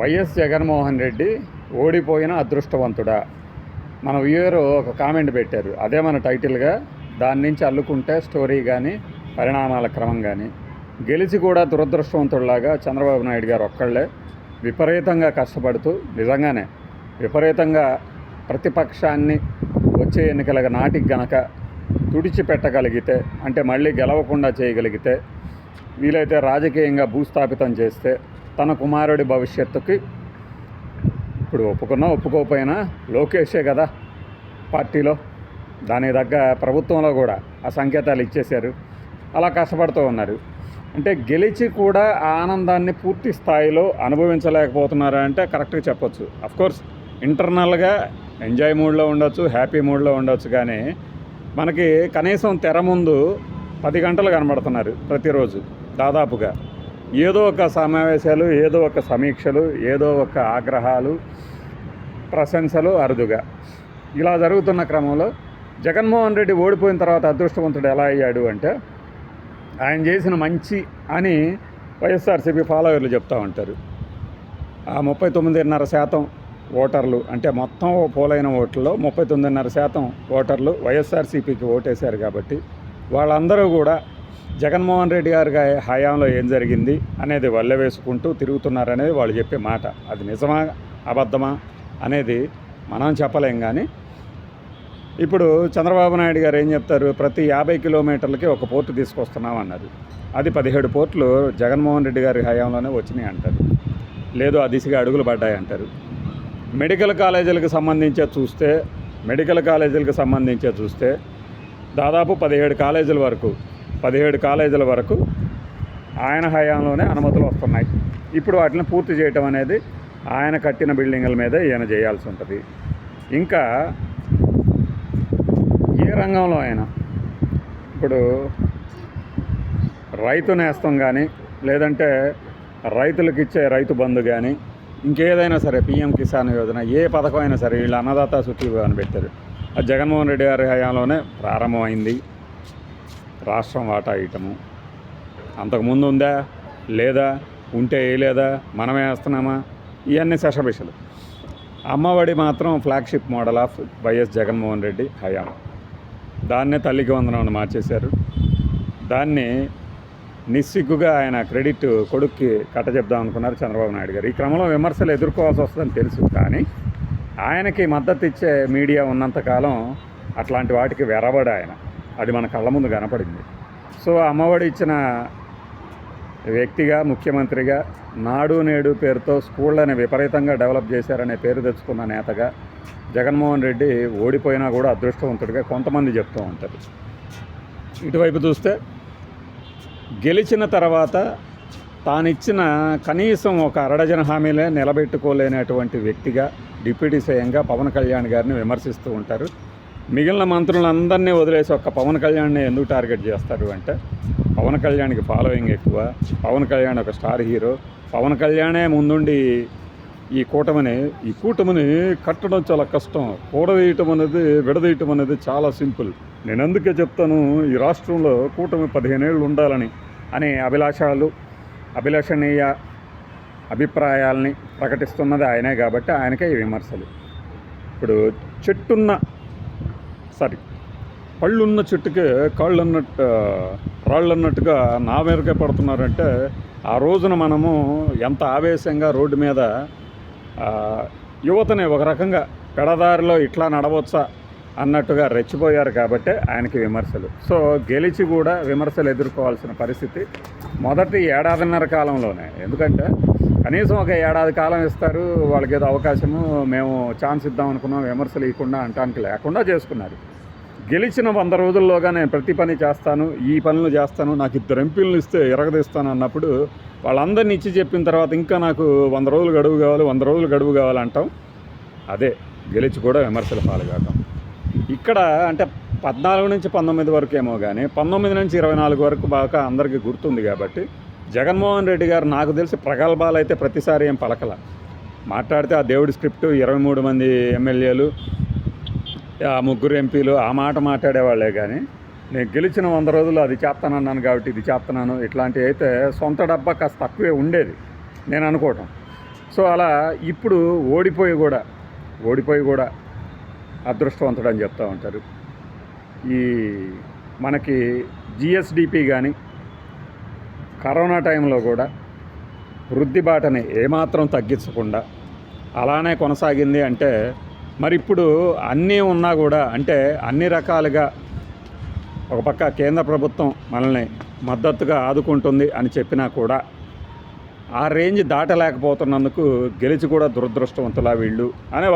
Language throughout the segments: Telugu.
వైఎస్ జగన్మోహన్ రెడ్డి ఓడిపోయిన అదృష్టవంతుడా? మన వ్యూయర్ ఒక కామెంట్ పెట్టారు, అదే మన టైటిల్గా. దాని నుంచి అల్లుకుంటే స్టోరీ కానీ పరిణామాల క్రమం కానీ, గెలిచి కూడా దురదృష్టవంతుడిలాగా చంద్రబాబు నాయుడు గారు ఒక్కళ్ళే విపరీతంగా కష్టపడుతూ, నిజంగానే విపరీతంగా ప్రతిపక్షాన్ని వచ్చే ఎన్నికలకు నాటికి గనక తుడిచిపెట్టగలిగితే, అంటే మళ్ళీ గెలవకుండా చేయగలిగితే, వీలైతే రాజకీయంగా భూస్థాపితం చేస్తే తన కుమారుడి భవిష్యత్తుకి, ఇప్పుడు ఒప్పుకున్నా ఒప్పుకోకపోయినా లోకేషే కదా పార్టీలో, దానికి తగ్గ ప్రభుత్వంలో కూడా ఆ సంకేతాలు ఇచ్చేశారు. అలా కష్టపడుతూ ఉన్నారు. అంటే గెలిచి కూడా ఆ ఆనందాన్ని పూర్తి స్థాయిలో అనుభవించలేకపోతున్నారా అంటే కరెక్ట్గా చెప్పొచ్చు. అఫ్కోర్స్ ఇంటర్నల్గా ఎంజాయ్ మూడ్లో ఉండొచ్చు, హ్యాపీ మూడ్లో ఉండొచ్చు, కానీ మనకి కనీసం తెర ముందు 10 గంటలు కనబడుతున్నారు ప్రతిరోజు దాదాపుగా. ఏదో ఒక సమావేశాలు, ఏదో ఒక సమీక్షలు, ఏదో ఒక ఆగ్రహాలు, ప్రశంసలు అరుదుగా. ఇలా జరుగుతున్న క్రమంలో జగన్మోహన్ రెడ్డి ఓడిపోయిన తర్వాత అదృష్టవంతుడు ఎలా అయ్యాడు అంటే, ఆయన చేసిన మంచి అని వైఎస్ఆర్సీపీ ఫాలోవర్లు చెప్తూ ఉంటారు. ఆ 39.5% ఓటర్లు, అంటే మొత్తం పోలైన ఓట్లలో 39.5% ఓటర్లు వైఎస్ఆర్సీపీకి ఓటేశారు. కాబట్టి వాళ్ళందరూ కూడా జగన్మోహన్ రెడ్డి గారి హయాంలో ఏం జరిగింది అనేది వల్లె వేసుకుంటూ తిరుగుతున్నారనేది వాళ్ళు చెప్పే మాట. అది నిజమా అబద్ధమా అనేది మనం చెప్పలేం. కానీ ఇప్పుడు చంద్రబాబు నాయుడు గారు ఏం చెప్తారు, ప్రతి 50 కిలోమీటర్లకి ఒక పోర్టు తీసుకొస్తున్నాం అన్నారు. అది 17 పోర్టులు జగన్మోహన్ రెడ్డి గారి హయాంలోనే వచ్చినాయి అంటారు. లేదు ఆ దిశగా అడుగులు పడ్డాయి అంటారు. మెడికల్ కాలేజీలకు సంబంధించే చూస్తే దాదాపు 17 కాలేజీల వరకు ఆయన హయాంలోనే అనుమతులు వస్తున్నాయి. ఇప్పుడు వాటిని పూర్తి చేయటం అనేది ఆయన కట్టిన బిల్డింగుల మీద ఈయన చేయాల్సి ఉంటుంది. ఇంకా ఏ రంగంలో అయినా ఇప్పుడు రైతు నేస్తం కానీ, లేదంటే రైతులకు ఇచ్చే రైతు బంధు కానీ, ఇంకేదైనా సరే పిఎం కిసాన్ యోజన, ఏ పథకం అయినా సరే వీళ్ళు అన్నదాత సుఖీభవ అని పెట్టారు. అది జగన్మోహన్ రెడ్డి గారి హయాంలోనే ప్రారంభమైంది. రాష్ట్రం వాటా ఇయటము అంతకుముందు ఉందా లేదా, ఉంటే వేయలేదా, మనమే వేస్తున్నామా, ఇవన్నీ శషభిషలు. అమ్మఒడి మాత్రం flagship model of YS Jaganmohan Reddy హయాం. దాన్నే తల్లికి వందనం మార్చేశారు. దాన్ని నిస్సిగ్గుగా ఆయన క్రెడిట్ కొడుక్కి కట్టజెప్దాం అనుకున్నారు చంద్రబాబు నాయుడు గారు. ఈ క్రమంలో విమర్శలు ఎదుర్కోవాల్సి వస్తుందని తెలుసు, కానీ ఆయనకి మద్దతు ఇచ్చే మీడియా ఉన్నంతకాలం అట్లాంటి వాటికి వెరబడి ఆయన, అది మన కళ్ళ ముందు కనపడింది. సో అమ్మఒడి ఇచ్చిన వ్యక్తిగా, ముఖ్యమంత్రిగా, నాడు నేడు పేరుతో స్కూళ్ళని విపరీతంగా డెవలప్ చేశారనే పేరు తెచ్చుకున్న నేతగా జగన్మోహన్ రెడ్డి ఓడిపోయినా కూడా అదృష్టవంతుడిగా కొంతమంది చెప్తూ ఉంటారు. ఇటువైపు చూస్తే గెలిచిన తర్వాత తానిచ్చిన కనీసం ఒక అరడజన హామీలే నిలబెట్టుకోలేనటువంటి వ్యక్తిగా, డిప్యూటీ సీఎంగా పవన్ కళ్యాణ్ గారిని విమర్శిస్తూ ఉంటారు. మిగిలిన మంత్రులందరినీ వదిలేసి ఒక్క పవన్ కళ్యాణ్ని ఎందుకు టార్గెట్ చేస్తారు అంటే, పవన్ కళ్యాణ్కి ఫాలోయింగ్ ఎక్కువ, పవన్ కళ్యాణ్ ఒక స్టార్ హీరో, పవన్ కళ్యాణే ముందుండి ఈ కూటమిని కట్టడం చాలా కష్టం, విడదీయటం అనేది చాలా సింపుల్. నేను అందుకే చెప్తాను, ఈ రాష్ట్రంలో కూటమి 15 ఏళ్ళు ఉండాలని అనే అభిలషణీయ అభిప్రాయాల్ని ప్రకటిస్తున్నది ఆయనే. కాబట్టి ఆయనకే ఈ విమర్శలు. ఇప్పుడు పళ్ళున్న చెట్టుకే రాళ్ళన్నట్టుగా నా మీదకే పడుతున్నారంటే, ఆ రోజున మనము ఎంత ఆవేశంగా రోడ్డు మీద యువతని ఒక రకంగా పెడదారిలో ఇట్లా నడవచ్చా అన్నట్టుగా రెచ్చిపోయారు. కాబట్టి ఆయనకి విమర్శలు. సో గెలిచి కూడా విమర్శలు ఎదుర్కోవాల్సిన పరిస్థితి మొదటి 1.5 కాలంలోనే. ఎందుకంటే కనీసం ఒక 1 కాలం ఇస్తారు వాళ్ళకి, ఏదో అవకాశము, మేము ఛాన్స్ ఇద్దాం అనుకున్నాం, విమర్శలు ఇవ్వకుండా అంటానికి లేకుండా చేసుకున్నారు. గెలిచిన 100 రోజుల్లోగా నేను ప్రతి పని చేస్తాను, ఈ పనులు చేస్తాను, నాకు 2 ఎంపీలను ఇస్తే ఎరగదీస్తాను అన్నప్పుడు వాళ్ళందరినీ ఇచ్చి చెప్పిన తర్వాత ఇంకా నాకు 100 రోజులు గడువు కావాలంటాం. అదే గెలిచి కూడా విమర్శలు పాల్గొనడం. ఇక్కడ అంటే 14 నుంచి 19 వరకు ఏమో, కానీ 19 నుంచి 24 వరకు బాగా అందరికీ గుర్తుంది. కాబట్టి జగన్మోహన్ రెడ్డి గారు నాకు తెలిసి ప్రగల్భాలు అయితే ప్రతిసారి ఏం పలకల. మాట్లాడితే ఆ దేవుడి స్క్రిప్టు, 23 మంది ఎమ్మెల్యేలు, 3 ఎంపీలు ఆ మాట మాట్లాడేవాళ్లే. కానీ నేను గెలిచిన 100 రోజులు అది చేస్తానన్నాను కాబట్టి ఇది చేస్తున్నాను, ఇట్లాంటివి అయితే సొంత డబ్బా కాస్త తక్కువే ఉండేది నేను అనుకోవటం. సో అలా ఇప్పుడు ఓడిపోయి కూడా అదృష్టవంతుడు అని చెప్తూ ఉంటారు. ఈ మనకి జిఎస్డిపి కానీ కరోనా టైంలో కూడా వృద్ధి బాటని ఏమాత్రం తగ్గించకుండా అలానే కొనసాగింది అంటే మరి ఇప్పుడు అన్నీ ఉన్నా కూడా అంటే అన్ని రకాలుగా ఒక పక్క కేంద్ర ప్రభుత్వం మనల్ని మద్దతుగా ఆదుకుంటుంది అని చెప్పినా కూడా ఆ రేంజ్ దాటలేకపోతున్నందుకు గెలిచి కూడా దురదృష్టవంతులా వీళ్ళు అనే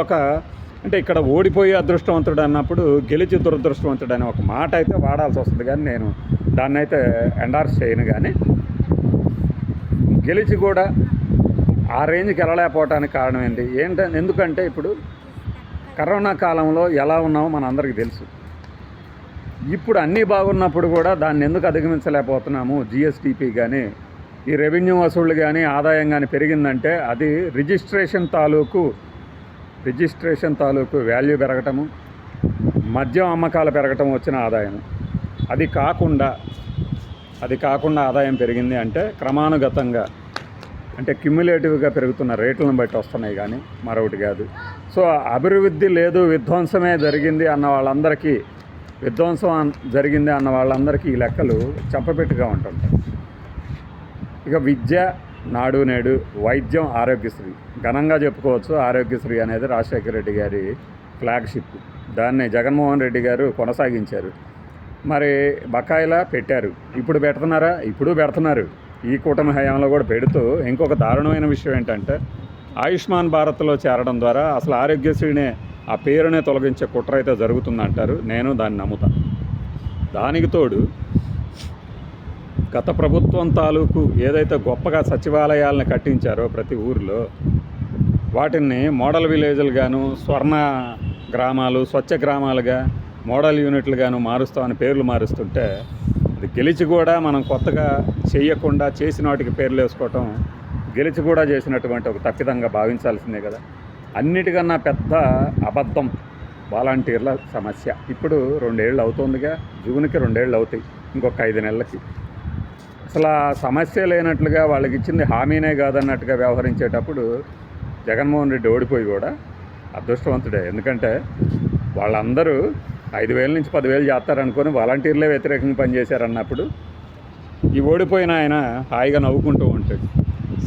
అంటే ఇక్కడ ఓడిపోయి అదృష్టవంతుడు అన్నప్పుడు గెలిచి దురదృష్టవంతుడు అనే ఒక మాట అయితే వాడాల్సి వస్తుంది. కానీ నేను దాన్ని అయితే ఎండార్స్ చేయను. కానీ గెలిచి కూడా ఆ రేంజ్కి వెళ్ళలేకపోవటానికి కారణం ఎందుకంటే ఇప్పుడు కరోనా కాలంలో ఎలా ఉన్నామో మన అందరికీ తెలుసు. ఇప్పుడు అన్నీ బాగున్నప్పుడు కూడా దాన్ని ఎందుకు అధిగమించలేకపోతున్నాము? జిఎస్టిపి కానీ ఈ రెవెన్యూ వసూళ్ళు కానీ ఆదాయం కానీ పెరిగిందంటే అది రిజిస్ట్రేషన్ తాలూకు వాల్యూ పెరగటము, మద్యం అమ్మకాలు పెరగటం వచ్చిన ఆదాయం. అది కాకుండా ఆదాయం పెరిగింది అంటే క్రమానుగతంగా అంటే క్యుములేటివ్గా పెరుగుతున్న రేట్లను బట్టి వస్తున్నాయి కానీ మరొకటి కాదు. సో అభివృద్ధి లేదు, విధ్వంసం జరిగింది అన్న వాళ్ళందరికీ ఈ లెక్కలు చెప్పపెట్టుగా ఉంటుంటాయి. ఇక విద్య, నాడు నేడు, వైద్యం, ఆరోగ్యశ్రీ ఘనంగా చెప్పుకోవచ్చు. ఆరోగ్యశ్రీ అనేది రాజశేఖర రెడ్డి గారి ఫ్లాగ్షిప్. దాన్ని జగన్మోహన్ రెడ్డి గారు కొనసాగించారు. మరి బకాయిలా పెట్టారు. ఇప్పుడు పెడుతున్నారా? ఇప్పుడు పెడుతున్నారు. ఈ కూటమి హయాంలో కూడా పెడుతూ ఇంకొక దారుణమైన విషయం ఏంటంటే ఆయుష్మాన్ భారత్లో చేరడం ద్వారా అసలు ఆరోగ్యశ్రీనే ఆ పేరునే తొలగించే కుట్ర అయితే జరుగుతుందంటారు. నేను దాన్ని నమ్ముతాను. దానికి తోడు గత ప్రభుత్వం తాలూకు ఏదైతే గొప్పగా సచివాలయాలను కట్టించారో ప్రతి ఊరిలో వాటిని మోడల్ విలేజ్లుగాను, స్వర్ణ గ్రామాలు, స్వచ్ఛ గ్రామాలుగా, మోడల్ యూనిట్లుగాను మారుస్తామని పేర్లు మారుస్తుంటే అది గెలిచి కూడా మనం కొత్తగా చేయకుండా చేసిన వాటికి పేర్లు వేసుకోవటం గెలిచి కూడా చేసినటువంటి ఒక తప్పిదంగా భావించాల్సిందే కదా. అన్నిటికన్నా పెద్ద అబద్ధం వాలంటీర్ల సమస్య. ఇప్పుడు 2 ఏళ్ళు అవుతుందిగా, జూన్కి 2 ఏళ్ళు అవుతాయి, ఇంకొక 5 నెలలకి. అసలు ఆ సమస్య లేనట్లుగా వాళ్ళకి ఇచ్చింది హామీనే కాదన్నట్టుగా వ్యవహరించేటప్పుడు జగన్మోహన్ రెడ్డి ఓడిపోయి కూడా అదృష్టవంతుడే. ఎందుకంటే వాళ్ళందరూ 5,000 నుంచి 10,000 చేస్తారనుకొని వాలంటీర్లే వ్యతిరేకంగా పనిచేశారన్నప్పుడు ఈ ఓడిపోయిన ఆయన హాయిగా నవ్వుకుంటూ ఉంటాడు.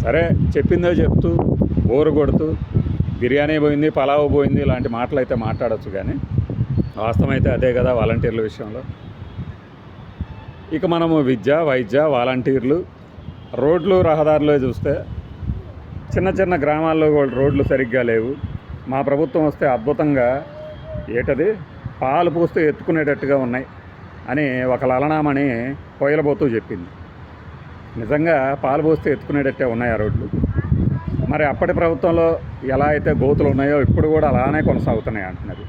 సరే, చెప్పిందో చెప్తూ బోరు కొడుతూ బిర్యానీ పోయింది, పలావ్ పోయింది ఇలాంటి మాటలు అయితే మాట్లాడచ్చు. కానీ వాస్తవం అయితే అదే కదా వాలంటీర్ల విషయంలో. ఇక మనము విద్య, వైద్య, వాలంటీర్లు, రోడ్లు, రహదారులు చూస్తే చిన్న చిన్న గ్రామాల్లో రోడ్లు సరిగ్గా లేవు. మా ప్రభుత్వం వస్తే అద్భుతంగా పాలు పోస్తూ ఎత్తుకునేటట్టుగా ఉన్నాయి అని ఒక లలనామని కోయలబోతూ చెప్పింది. నిజంగా పాలు పోస్తే ఎత్తుకునేటట్టే ఉన్నాయి ఆ రోడ్లు. మరి అప్పటి ప్రభుత్వంలో ఎలా అయితే గోతులు ఉన్నాయో ఇప్పుడు కూడా అలానే కొనసాగుతున్నాయి అంటున్నారు.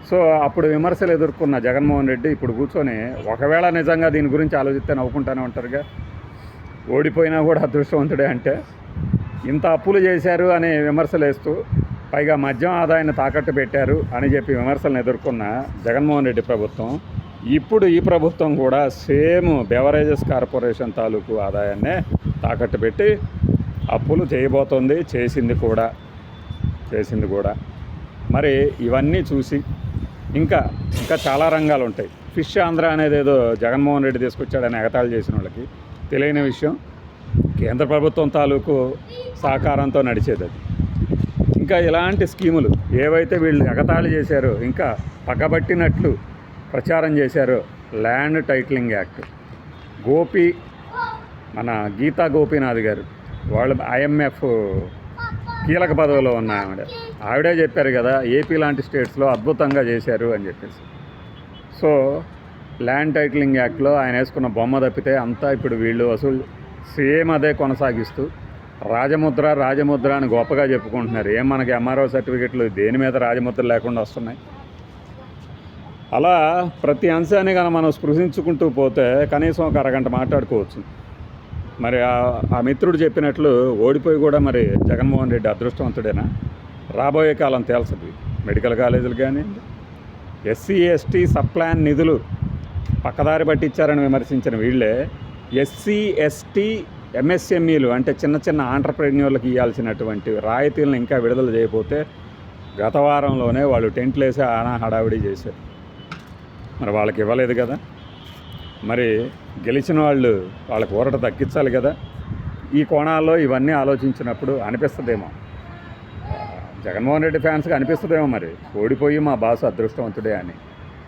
సో అప్పుడు విమర్శలు ఎదుర్కొన్న జగన్మోహన్ రెడ్డి ఇప్పుడు కూర్చొని ఒకవేళ నిజంగా దీని గురించి ఆలోచిస్తే నవ్వుకుంటూనే ఉంటారుగా. ఓడిపోయినా కూడా అదృష్టవంతుడే అంటే ఇంత అప్పులు చేశారు అని విమర్శలు వేస్తూ పైగా మద్యం ఆదాయాన్ని తాకట్టు పెట్టారు అని చెప్పి విమర్శలను ఎదుర్కొన్న జగన్మోహన్ రెడ్డి ప్రభుత్వం ఇప్పుడు ఈ ప్రభుత్వం కూడా సేమ్ బెవరేజెస్ కార్పొరేషన్ తాలూకు ఆదాయాన్నే తాకట్టు పెట్టి అప్పులు చేయబోతోంది, చేసింది కూడా. మరి ఇవన్నీ చూసి ఇంకా చాలా రంగాలు ఉంటాయి. ఫిష్ ఆంధ్ర అనేది ఏదో జగన్మోహన్ రెడ్డి తీసుకొచ్చాడని ఎగతాళి చేసిన వాళ్ళకి తెలియని విషయం, కేంద్ర ప్రభుత్వం తాలూకు సహకారంతో నడిచేది అది. ఇంకా ఇలాంటి స్కీములు ఏవైతే వీళ్ళు ఎగతాళి చేశారో, ఇంకా పగబట్టినట్లు ప్రచారం చేశారో, ల్యాండ్ టైటిలింగ్ యాక్ట్, మన గీతా గోపీనాథ్ గారు వాళ్ళు IMF కీలక పదవిలో ఉన్న ఆవిడే చెప్పారు కదా, ఏపీ లాంటి స్టేట్స్లో అద్భుతంగా చేశారు అని చెప్పేసి. సో ల్యాండ్ టైటిలింగ్ యాక్ట్లో ఆయన వేసుకున్న బొమ్మ తప్పితే అంతా ఇప్పుడు వీళ్ళు వసూలు సేమ్ అదే కొనసాగిస్తూ రాజముద్ర అని గొప్పగా చెప్పుకుంటున్నారు. మనకి MRO సర్టిఫికెట్లు దేని మీద రాజముద్ర లేకుండా వస్తున్నాయి. అలా ప్రతి అంశాన్ని కానీ మనం స్పృశించుకుంటూ పోతే కనీసం ఒక అరగంట మాట్లాడుకోవచ్చు. మరి ఆ మిత్రుడు చెప్పినట్లు ఓడిపోయి కూడా మరి జగన్మోహన్ రెడ్డి అదృష్టవంతుడేనా? రాబోయే కాలం తేల్చదు. మెడికల్ కాలేజీలు కానీ SC ST సబ్ప్లాన్ నిధులు పక్కదారి పట్టించారని విమర్శించిన వీళ్ళే SC ST ఎంఎస్ఎంఈలు అంటే చిన్న చిన్న ఆంటర్ప్రెన్యూర్లకు ఇవ్వాల్సినటువంటి రాయితీలను ఇంకా విడుదల చేయకపోతే గత వారంలోనే వాళ్ళు టెంట్లు వేసి ఆనా హడావిడి చేశారు. మరి వాళ్ళకి ఇవ్వలేదు కదా. మరి గెలిచిన వాళ్ళు వాళ్ళకి ఊరట దక్కించాలి కదా. ఈ కోణాల్లో ఇవన్నీ ఆలోచించినప్పుడు అనిపిస్తుందేమో, జగన్మోహన్ రెడ్డి ఫ్యాన్స్కి అనిపిస్తుందేమో మరి ఓడిపోయి మా బాసు అదృష్టవంతుడే అని.